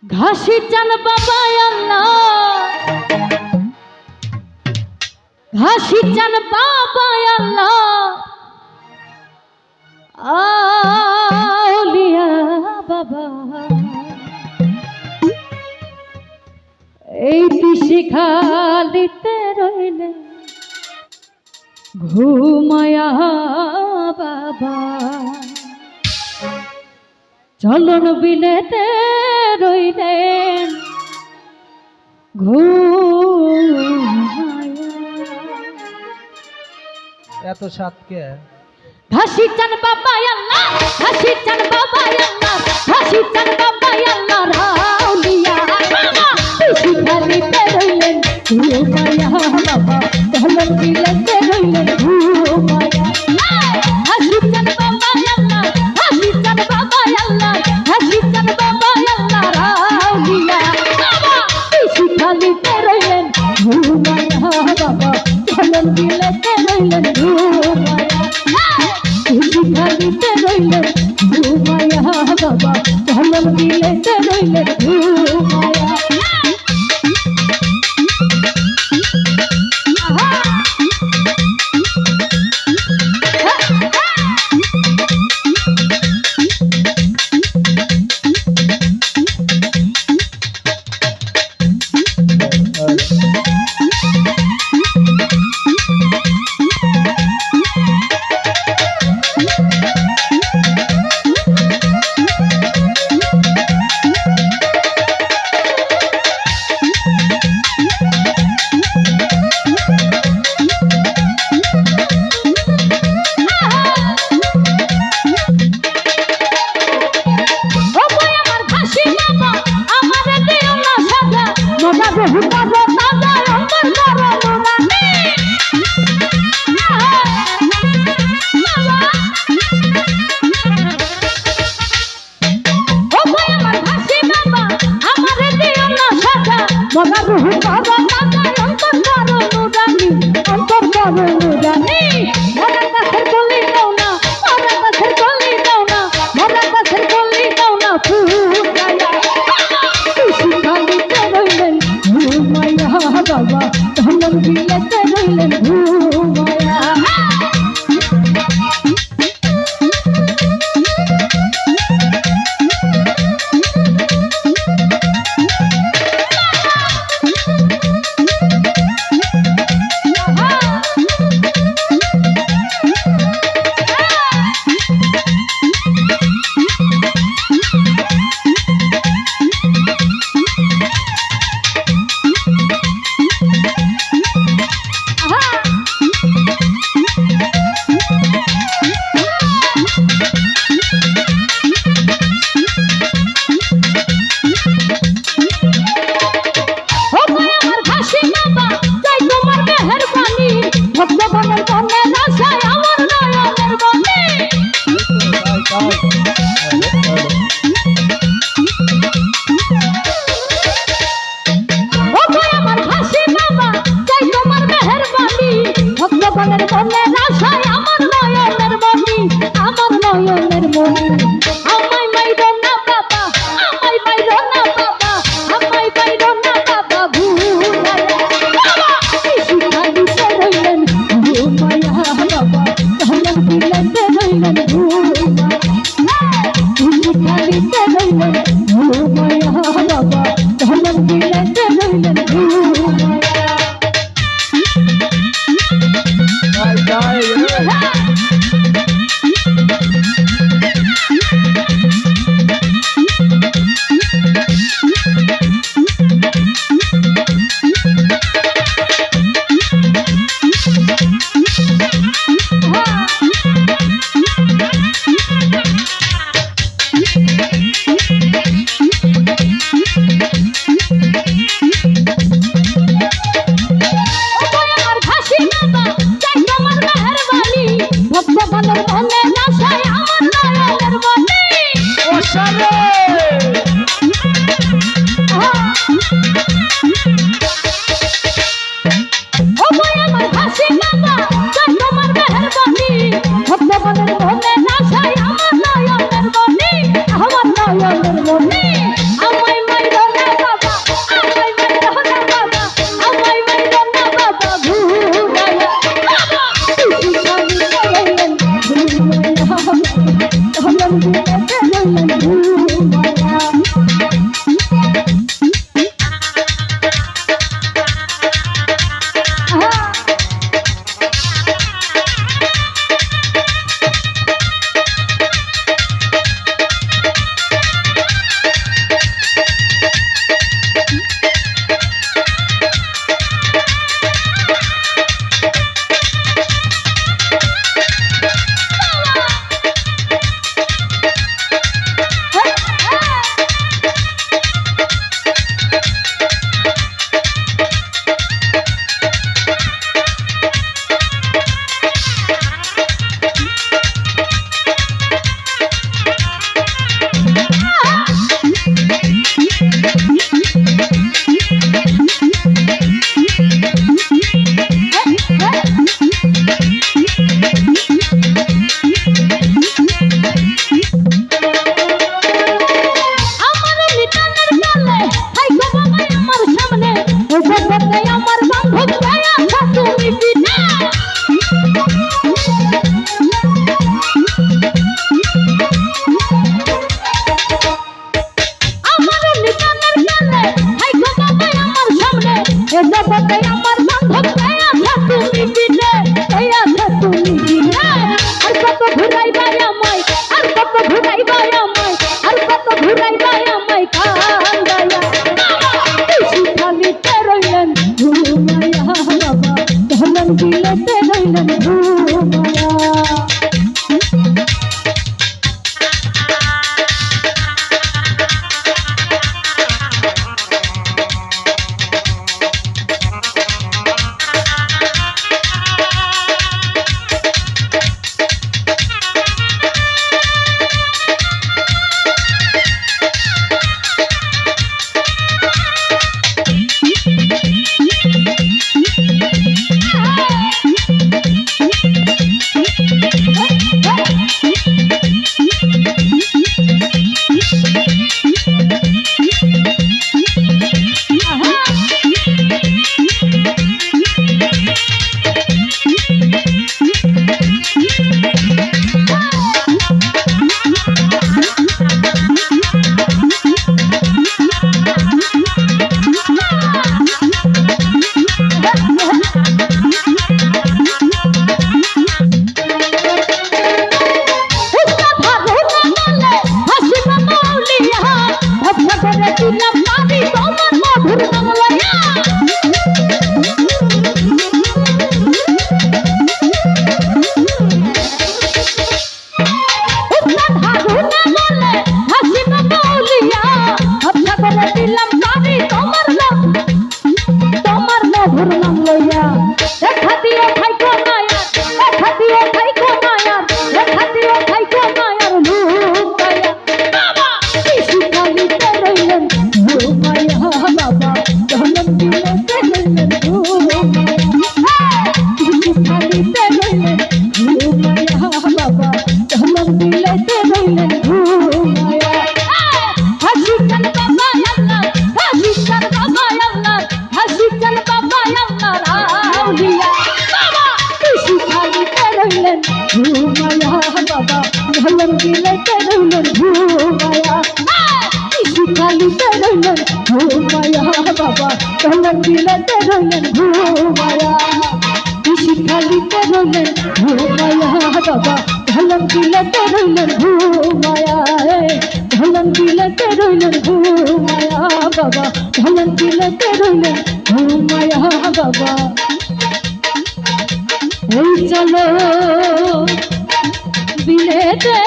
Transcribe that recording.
ঘাসি চান বাবা আল্লাহ, ঘাসি চান বাবা আল্লাহ, আউলিয়া বাবা এই দিশি খালিতে রইলে ঘুমায়া বাবা, চলন বিলেতে রইলেন ঘুমায়া। এত সাতকে ঘাসি চান বাবা আল্লাহ, ঘাসি চান বাবা আল্লাহ, ঘাসি চান বাবা আল্লাহ, রাউলিয়া বাবা দিশি খালিতে রইলেন ঘুমায়া বাবা, চলন বিলেতে রইলেন ঘুমায়া। ঘাসি চান বাবা আল্লাহ, ঘাসি চান বাবা আল্লাহ, ঘাসি চান বাবা আল্লাহ, রাউলিয়া বাবা দিশি খালিতে রইলেন ঘুমায়া বাবা, চলন বিলেতে রইলেন ঘুমায়া। দিশি খালিতে রইলেন ঘুমায়া বাবা, চলন বিলেতে রইলেন ঘুমায়া। বাবা ধমন বিলেতে রইলেন ঘুমায়া। থাইকো বাবা আমার সামনে এ জগতে আমার বান্ধব কে আছে তুমি দিলে কে আছে তুমি দিলে আর কত ঘুরাইবা আমায় আর কত ঘুরাইবা আমায় আর কত ঘুরাইবা আমায় কান্দায়া খালিতে রইলেন ঘুমায়া বাবা ধলন বিলেতে রইলেন ঘুমায়া বাবা ধলন বিলেতে রইলেন ঘুমায়া খালিতে রইলেন ঘুমায়া বাবা ধলন বিলেতে রইলেন ঘুমায়া ধলন বিলেতে রইলেন ঘুমায়া বাবা ধলন বিলেতে রইলেন ঘুমায়া বাবা এই চলো বিলেতে